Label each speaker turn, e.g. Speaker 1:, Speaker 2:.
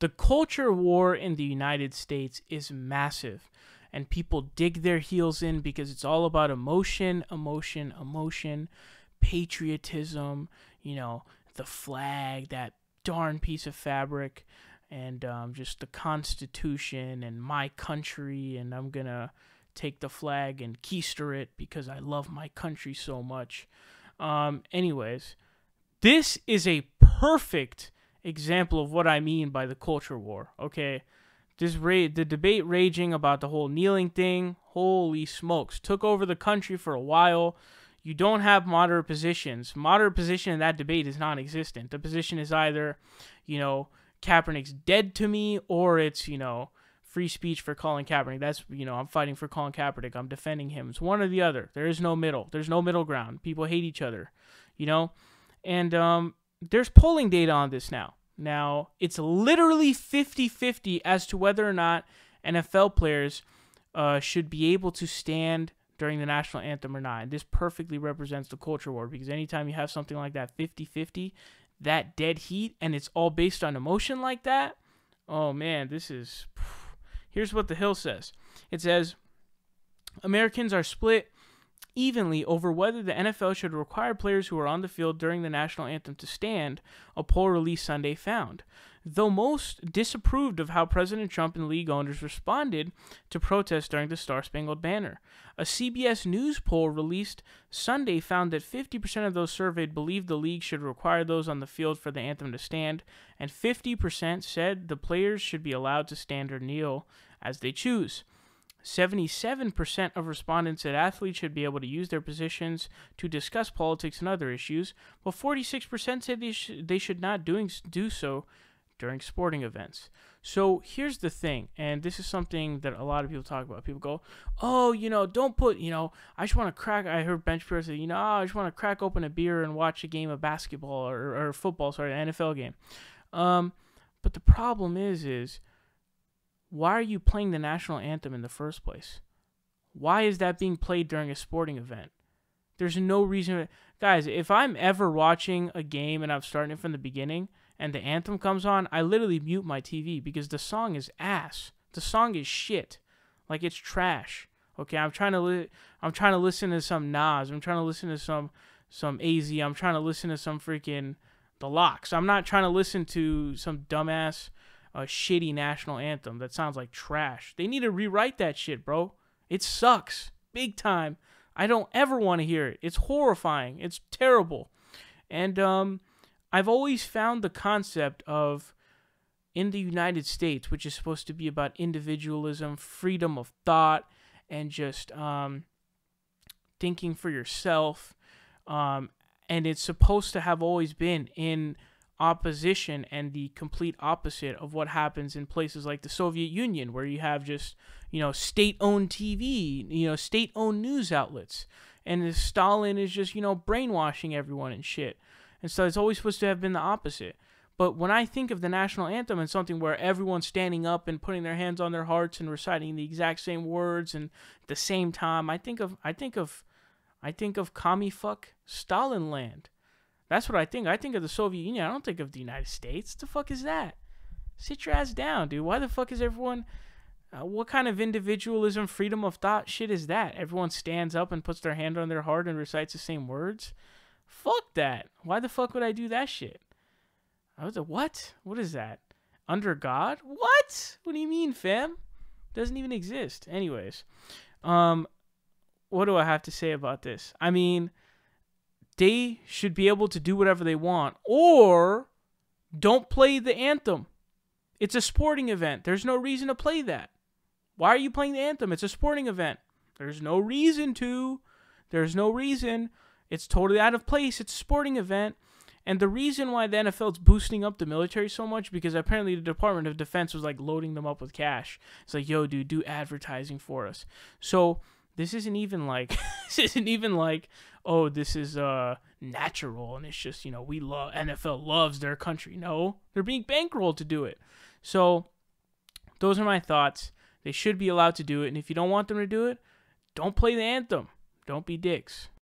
Speaker 1: The culture war in the United States is massive, and people dig their heels in because it's all about emotion, emotion, emotion, patriotism, the flag, that darn piece of fabric, and just the Constitution and my country, and I'm going to take the flag and keister it because I love my country so much. Anyways, this is a perfect example of what I mean by the culture war, okay? The debate raging about the whole kneeling thing, holy smokes, took over the country for a while. You don't have moderate positions. Moderate position in that debate is non-existent. The position is either, Kaepernick's dead to me, or it's, free speech for Colin Kaepernick. That's, I'm fighting for Colin Kaepernick. I'm defending him. It's one or the other. There is no middle. There's no middle ground. People hate each other, And there's polling data on this now. Now, it's literally 50-50 as to whether or not NFL players should be able to stand during the national anthem or not. And this perfectly represents the culture war, because anytime you have something like that 50-50, that dead heat, and it's all based on emotion like that, oh man, here's what the Hill says. It says, Americans are split evenly over whether the NFL should require players who are on the field during the national anthem to stand, a poll released Sunday found. Though most disapproved of how President Trump and league owners responded to protests during the Star-Spangled Banner. A CBS News poll released Sunday found that 50% of those surveyed believed the league should require those on the field for the anthem to stand, and 50% said the players should be allowed to stand or kneel as they choose. 77% of respondents said athletes should be able to use their positions to discuss politics and other issues, but 46% said they should not do so during sporting events. So here's the thing, and this is something that a lot of people talk about. People go, oh, don't put, I just want to crack, I heard bench players say, I just want to crack open a beer and watch a game of basketball or football, an NFL game. But the problem is, why are you playing the national anthem in the first place? Why is that being played during a sporting event? There's no reason. Guys, if I'm ever watching a game and I'm starting it from the beginning and the anthem comes on, I literally mute my TV because the song is ass. The song is shit. Like, it's trash. Okay, I'm trying to listen to some Nas. I'm trying to listen to some AZ. I'm trying to listen to some freaking The Lox. I'm not trying to listen to some dumbass shitty national anthem that sounds like trash. They need to rewrite that shit, bro. It sucks. Big time. I don't ever want to hear it. It's horrifying. It's terrible. And I've always found the concept of, in the United States, which is supposed to be about individualism, freedom of thought, and just thinking for yourself, and it's supposed to have always been in opposition and the complete opposite of what happens in places like the Soviet Union, where you have just, state-owned TV, state-owned news outlets, and Stalin is just, brainwashing everyone and shit. And so it's always supposed to have been the opposite. But when I think of the national anthem and something where everyone's standing up and putting their hands on their hearts and reciting the exact same words and at the same time, I think of commie fuck Stalin land. That's what I think. I think of the Soviet Union. I don't think of the United States. What the fuck is that? Sit your ass down, dude. Why the fuck is everyone... what kind of individualism, freedom of thought shit is that? Everyone stands up and puts their hand on their heart and recites the same words? Fuck that. Why the fuck would I do that shit? I was like, what? What is that? Under God? What? What do you mean, fam? Doesn't even exist. Anyways. What do I have to say about this? I mean... they should be able to do whatever they want, or don't play the anthem. It's a sporting event. There's no reason to play that. Why are you playing the anthem? It's a sporting event. There's no reason to. There's no reason. It's totally out of place. It's a sporting event. And the reason why the NFL is boosting up the military so much, because apparently the Department of Defense was like loading them up with cash. It's like, yo, dude, do advertising for us. So this isn't even like, oh, this is natural and it's just, we love, NFL loves their country. No, they're being bankrolled to do it. So those are my thoughts. They should be allowed to do it. And if you don't want them to do it, don't play the anthem. Don't be dicks.